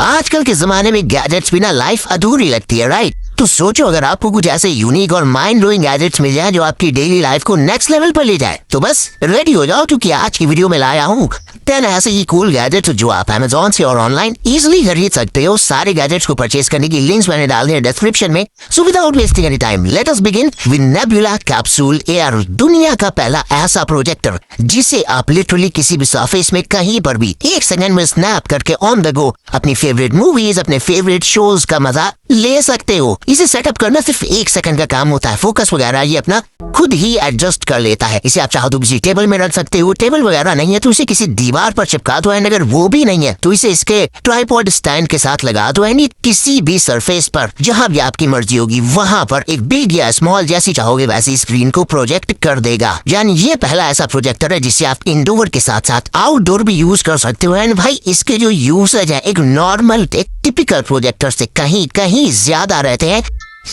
आजकल के जमाने में गैजेट्स बिना लाइफ अधूरी लगती है, राइट? तो सोचो अगर आपको कुछ ऐसे यूनिक और माइंड ब्लोइंग गैजेट्स मिल जाए जो आपकी डेली लाइफ को नेक्स्ट लेवल पर ले जाए, तो बस रेडी हो जाओ, क्योंकि आज की वीडियो में लाया हूँ 10 ऐसे ही कूल गैजेट्स जो आप Amazon से और ऑनलाइन इजीली खरीद सकते हो। सारे गैजेट्स को परचेज करने की लिंक्स मैंने डाल दिए डिस्क्रिप्शन में। So without wasting any time let us begin with nebula capsule air, दुनिया का पहला ऐसा प्रोजेक्टर जिसे आप लिटरली किसी भी सरफेस में कहीं पर भी 1 सेकंड में स्नैप करके ऑन द गो अपनी फेवरेट मूवीज, अपने फेवरेट शोज का मजा ले सकते हो। इसे सेटअप करना सिर्फ 1 सेकंड का काम होता है। फोकस वगैरह ये अपना खुद ही एडजस्ट कर लेता है। इसे आप चाहो तो किसी टेबल में रख सकते हो, टेबल वगैरह नहीं है तो इसे किसी दीवार पर चिपका दो, एंड अगर वो भी नहीं है तो इसे इसके ट्राइपॉड स्टैंड के साथ लगा दो, यानी किसी भी सरफेस पर जहां भी आपकी मर्जी होगी वहां पर एक बिग या स्मॉल जैसी चाहोगे वैसी स्क्रीन को प्रोजेक्ट कर देगा। यानी ये पहला ऐसा प्रोजेक्टर है जिसे आप इंडोर के साथ साथ आउटडोर भी यूज कर सकते हो। एंड भाई इसके जो यूसेज है एक नॉर्मल एक टिपिकल प्रोजेक्टर से कहीं कहीं ज्यादा रहते हैं।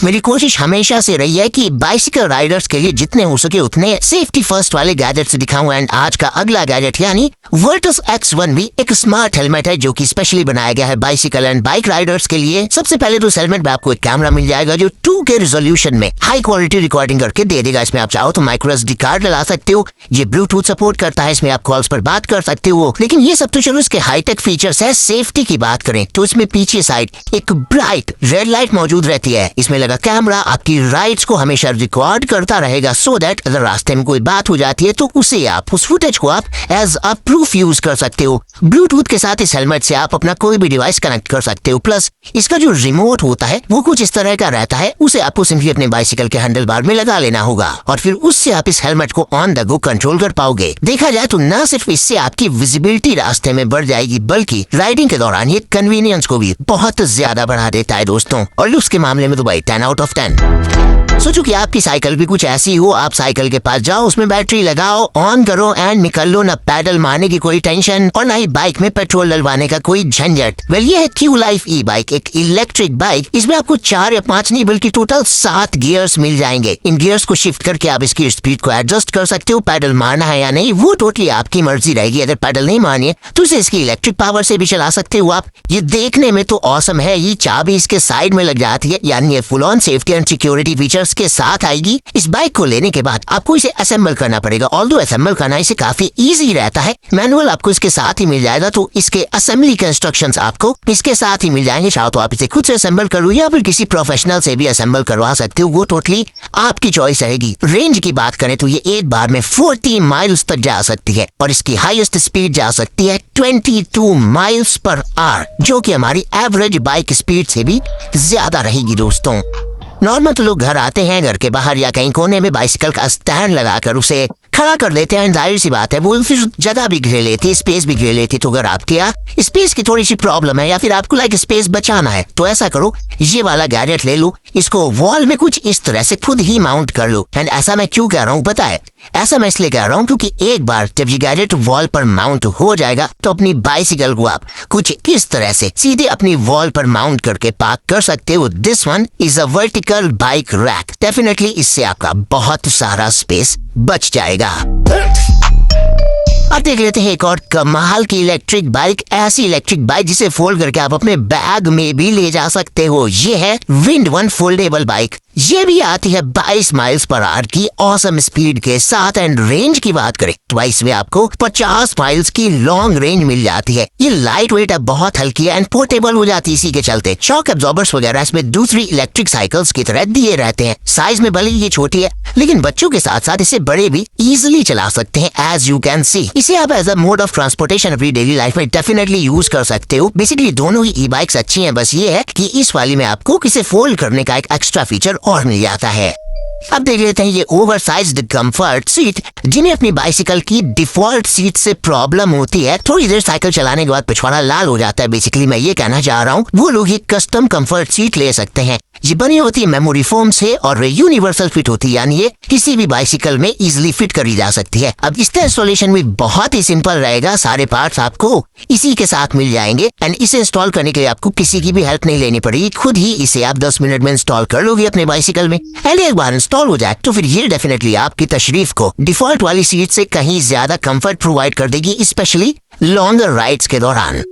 मेरी कोशिश हमेशा से रही है कि बाइसिकल राइडर्स के लिए जितने हो सके उतने सेफ्टी फर्स्ट वाले गैजेट्स दिखाऊं। एंड आज का अगला गैजेट यानी वर्टस X1 भी एक स्मार्ट हेलमेट है जो कि स्पेशली बनाया गया है बाइसिकल एंड बाइक राइडर्स के लिए। सबसे पहले तो इस हेलमेट में आपको एक कैमरा मिल जाएगा जो 2K रिजोल्यूशन में हाई क्वालिटी रिकॉर्डिंग करके दे देगा। इसमें आप चाहो तो माइक्रो SD कार्ड लगा सकते हो, ये ब्लूटूथ सपोर्ट करता है, इसमें आप कॉल्स पर बात कर सकते हो। लेकिन ये सब तो चलो इसके हाईटेक फीचर्स है। सेफ्टी की बात करें तो इसमें पीछे साइड एक ब्राइट रेड लाइट मौजूद रहती है। इसमें लगा कैमरा आपकी राइड्स को हमेशा रिकॉर्ड करता रहेगा, सो दैट अगर रास्ते में कोई बात हो जाती है तो उसे आप उस फुटेज को आप एज अ प्रूफ यूज कर सकते हो। ब्लूटूथ के साथ इस हेलमेट से आप अपना कोई भी डिवाइस कनेक्ट कर सकते हो। प्लस इसका जो रिमोट होता है वो कुछ इस तरह का रहता है, उसे आपको सिंपली अपने बाइसिकल के हैंडल बार में लगा लेना होगा और फिर उससे आप इस हेलमेट को ऑन द गो कंट्रोल कर पाओगे। देखा जाए तो न सिर्फ इससे आपकी विजिबिलिटी रास्ते में बढ़ जाएगी बल्कि राइडिंग के दौरान ये कन्वीनियंस को भी बहुत ज्यादा बढ़ा देता है दोस्तों। और लुक्स के मामले में तो भाई 10 आउट ऑफ 10। सोचो कि आपकी साइकिल भी कुछ ऐसी हो, आप साइकिल के पास जाओ, उसमें बैटरी लगाओ, ऑन करो एंड निकल लो। न पैडल मारने की कोई टेंशन और न ही बाइक में पेट्रोल डलवाने का कोई झंझट। वेल ये है Q Life ई-बाइक, एक इलेक्ट्रिक बाइक। इसमें आपको 4 या 5 नहीं बल्कि टोटल 7 गियर्स मिल जाएंगे। इन गियर्स को शिफ्ट करके आप इसकी स्पीड को एडजस्ट कर सकते हो। पैडल मारना है या नहीं वो टोटली आपकी मर्जी रहेगी। अगर पैडल नहीं मारनी है तो इसे इसकी इलेक्ट्रिक पावर से भी चला सकते हो आप। ये देखने में तो ऑसम है। ये चाबी इसके साइड में लग जाती है, यानी ये full on safety and security features के साथ आएगी। इस बाइक को लेने के बाद आपको इसे असेंबल करना पड़ेगा। ऑल्दो असेंबल करना इसे काफी इजी रहता है। मैनुअल आपको इसके साथ ही मिल जाएगा, तो इसके असेंबली के इंस्ट्रक्शंस आपको इसके साथ ही मिल जाएंगे। चाहो तो आप इसे खुद से असेंबल करो या फिर किसी प्रोफेशनल से भी असेंबल करवा सकते हो, वो टोटली आपकी चॉइस रहेगी। रेंज की बात करें तो ये एक बार में 40 माइल्स तक जा सकती है और इसकी हाईएस्ट स्पीड जा सकती है 22 माइल्स पर आवर, जो कि हमारी एवरेज बाइक स्पीड से भी ज्यादा रहेगी दोस्तों। नॉर्मल तो लोग घर आते हैं, घर के बाहर या कहीं कोने में बाइसिकल का स्टैंड लगाकर उसे खड़ा कर लेते हैं। जाहिर सी बात है वो फिर जगह भी घेर लेती है, स्पेस भी घेर लेती है। तो अगर आपके यहाँ स्पेस की थोड़ी सी प्रॉब्लम है या फिर आपको लाइक स्पेस बचाना है तो ऐसा करो, ये वाला गैजेट ले लो, इसको वॉल में कुछ इस तरह से खुद ही माउंट कर लो। एंड ऐसा मैं क्यों कह रहा हूँ पता है? ऐसा मैं इसलिए कह रहा हूँ क्योंकि एक बार जब ये गैजेट वॉल पर माउंट हो जाएगा तो अपनी बाइसिकल को आप कुछ इस तरह से सीधे अपनी वॉल पर माउंट करके पार्क कर सकते हो। This one is a vertical bike rack. Definitely इससे आपका बहुत सारा स्पेस बच जाएगा। अब देख लेते हैं एक और कमाल की इलेक्ट्रिक बाइक, ऐसी इलेक्ट्रिक बाइक जिसे फोल्ड करके आप अपने बैग में भी ले जा सकते हो। ये है विंड वन फोल्डेबल बाइक। ये भी आती है 22 माइल्स पर आवर की ऑसम स्पीड के साथ। एंड रेंज की बात करें तो इसमें आपको 50 माइल्स की लॉन्ग रेंज मिल जाती है। ये लाइट वेट है, बहुत हल्की है एंड पोर्टेबल हो जाती है। इसी के चलते शॉक एब्जॉर्बर्स वगैरह इसमें दूसरी इलेक्ट्रिक साइकिल्स की तरह दिए रहते हैं। साइज में भले ये छोटी है लेकिन बच्चों के साथ साथ इसे बड़े भी इजिली चला सकते हैं। एज यू कैन सी इसे आप as a mode of transportation अपनी डेली लाइफ में डेफिनेटली यूज कर सकते हो। बेसिकली दोनों ही ई-बाइक्स अच्छी हैं, बस ये है कि इस वाली में आपको इसे फोल्ड करने का एक एक्स्ट्रा फीचर और मिल जाता है। अब देख लेते हैं ये ओवरसाइज्ड कंफर्ट सीट, जिन्हें अपनी बाइसिकल की डिफॉल्ट सीट से प्रॉब्लम होती है। थोड़ी देर साइकिल चलाने के बाद पिछवाड़ा लाल हो जाता है। बेसिकली मैं ये कहना चाह रहा हूँ वो लोग ये कस्टम कंफर्ट सीट ले सकते हैं। ये बनी होती है मेमोरी फोम से और यूनिवर्सल फिट होती है, यानी ये किसी भी बाइसिकल में इजीली फिट करी जा सकती है। अब इसका इंस्टॉलेशन भी बहुत ही सिंपल रहेगा। सारे पार्ट्स आपको इसी के साथ मिल जाएंगे एंड इसे इंस्टॉल करने के लिए आपको किसी की भी हेल्प नहीं लेनी पड़ेगी। खुद ही इसे आप 10 मिनट में इंस्टॉल कर लोगे अपने बाइसिकल में। एंड एक बार इंस्टॉल हो जाए तो फिर ये डेफिनेटली आपकी तशरीफ को डिफॉल्ट वाली सीट से कहीं ज्यादा कंफर्ट प्रोवाइड कर देगी, स्पेशली लॉन्गर राइड्स के दौरान।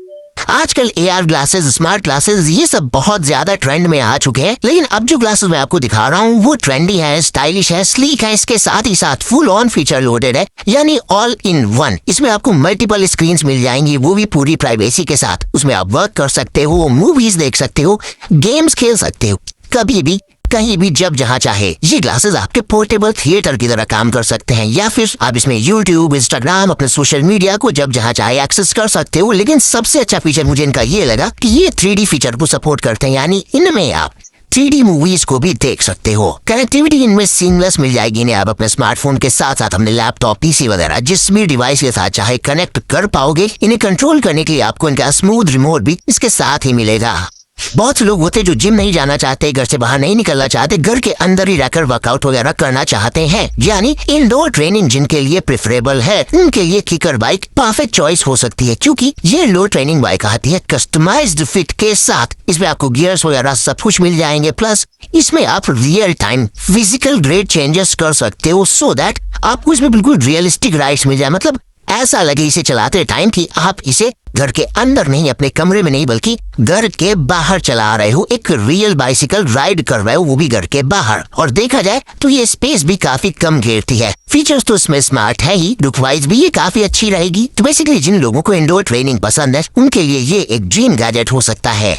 आजकल AR ग्लासेस, स्मार्ट ग्लासेस, ये सब बहुत ज्यादा ट्रेंड में आ चुके हैं। लेकिन अब जो ग्लासेस मैं आपको दिखा रहा हूँ वो ट्रेंडी है, स्टाइलिश है, स्लीक है, इसके साथ ही साथ फुल ऑन फीचर लोडेड है, यानी ऑल इन वन। इसमें आपको मल्टीपल स्क्रीन्स मिल जाएंगी, वो भी पूरी प्राइवेसी के साथ। उसमें आप वर्क कर सकते हो, मूवीज देख सकते हो, गेम्स खेल सकते हो, कभी भी कहीं भी जब जहां चाहे। ये ग्लासेस आपके पोर्टेबल थिएटर की तरह काम कर सकते हैं, या फिर आप इसमें यूट्यूब, इंस्टाग्राम, अपने सोशल मीडिया को जब जहां चाहे एक्सेस कर सकते हो। लेकिन सबसे अच्छा फीचर मुझे इनका ये लगा कि ये 3D फीचर को सपोर्ट करते हैं, यानी इनमें आप 3D मूवीज को भी देख सकते हो। कनेक्टिविटी इनमें सीमलेस मिल जाएगी इन्हें आप अपने स्मार्टफोन के साथ साथ अपने लैपटॉप, PC वगैरह जिस भी डिवाइस के साथ चाहे कनेक्ट कर पाओगे। इन्हें कंट्रोल करने के लिए आपको इनका स्मूथ रिमोट भी इसके साथ ही मिलेगा। बहुत से लोग होते जो जिम नहीं जाना चाहते, घर से बाहर नहीं निकलना चाहते, घर के अंदर ही रहकर वर्कआउट वगैरह करना चाहते हैं, यानी इंडोर ट्रेनिंग जिनके लिए प्रेफरेबल है, उनके लिए किकर बाइक परफेक्ट चॉइस हो सकती है, क्योंकि ये इंडोर ट्रेनिंग बाइक आती है कस्टमाइज्ड फिट के साथ। इसमें आपको गियर्स वगैरह सब कुछ मिल जाएंगे, प्लस इसमें आप real time physical grade changes कर सकते हो, सो दैट आपको इसमें बिल्कुल रियलिस्टिक राइड्स मिल जाए। मतलब ऐसा लगे इसे चलाते टाइम कि आप इसे घर के अंदर नहीं, अपने कमरे में नहीं, बल्कि घर के बाहर चला रहे हो, एक रियल बाइसिकल राइड कर रहे हो, वो भी घर के बाहर। और देखा जाए तो ये स्पेस भी काफी कम घेरती है। फीचर्स तो इसमें स्मार्ट है ही, लुक वाइज भी ये काफी अच्छी रहेगी। तो बेसिकली जिन लोगों को इंडोर ट्रेनिंग पसंद है उनके लिए ये एक ड्रीम गैजेट हो सकता है।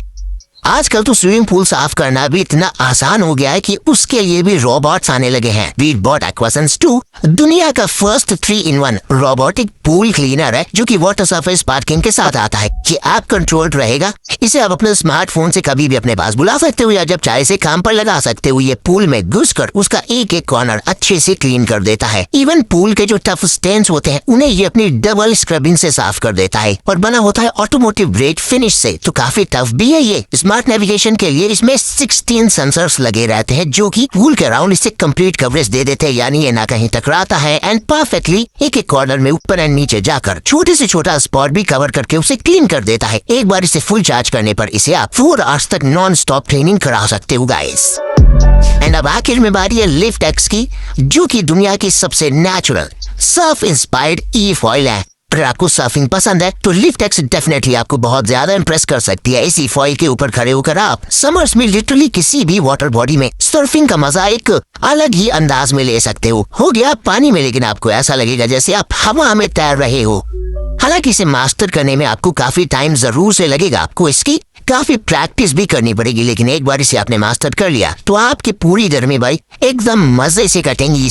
आजकल तो स्विमिंग पूल साफ करना भी इतना आसान हो गया है कि उसके लिए भी रोबोट्स आने लगे हैं। वीटबॉट एक्वासेंस 2 दुनिया का first 3-in-1 robotic pool cleaner है, जो कि वाटर सरफेस पार्किंग के साथ आता है। ये ऐप कंट्रोल्ड रहेगा, इसे आप अपने स्मार्टफोन से कभी भी अपने पास बुला सकते हो, या जब चाहे से काम पर लगा सकते हो। ये पूल में घुसकर उसका एक एक कॉर्नर अच्छे से क्लीन कर देता है। इवन पूल के जो टफ स्टेन्स होते हैं उन्हें ये अपनी डबल स्क्रबिंग से साफ कर देता है, और बना होता है ऑटोमोटिव ग्रेड फिनिश से, तो काफी टफ भी है ये। स्मार्ट नेविगेशन के लिए इसमें 16 सेंसर्स लगे रहते हैं, जो कि पूल के अराउंड इसे कंप्लीट कवरेज दे देते हैं, यानी ये ना कहीं टकराता है, एंड परफेक्टली एक एक कॉर्नर में ऊपर एंड नीचे जाकर छोटे से छोटा स्पॉट भी कवर करके उसे क्लीन कर देता है। एक बार इसे फुल चार्ज करने पर इसे आप 4 आवर्स तक नॉन स्टॉप क्लीनिंग करा सकते हो गाइस। एंड अब आखिर में बारी है लिफ्ट एक्स की, जो कि दुनिया की सबसे नेचुरल सर्फ इंस्पायर्ड ई-फॉइल है। अगर आपको सर्फिंग पसंद है तो लिफ्ट एक्स डेफिनेटली आपको बहुत ज्यादा इंप्रेस कर सकती है। इसी फॉइल के ऊपर खड़े होकर आप समर्स में लिटरली किसी भी वाटर बॉडी में सर्फिंग का मजा एक अलग ही अंदाज में ले सकते हो गया पानी में, लेकिन आपको ऐसा लगेगा जैसे आप हवा में तैर रहे हो। हालांकि इसे मास्टर करने में आपको काफी टाइम जरूर से लगेगा, आपको इसकी काफी प्रैक्टिस भी करनी पड़ेगी, लेकिन एक बार इसे आपने मास्टर कर लिया तो आपकी पूरी जर्नी बाइक एकदम मजे से कटेंगी।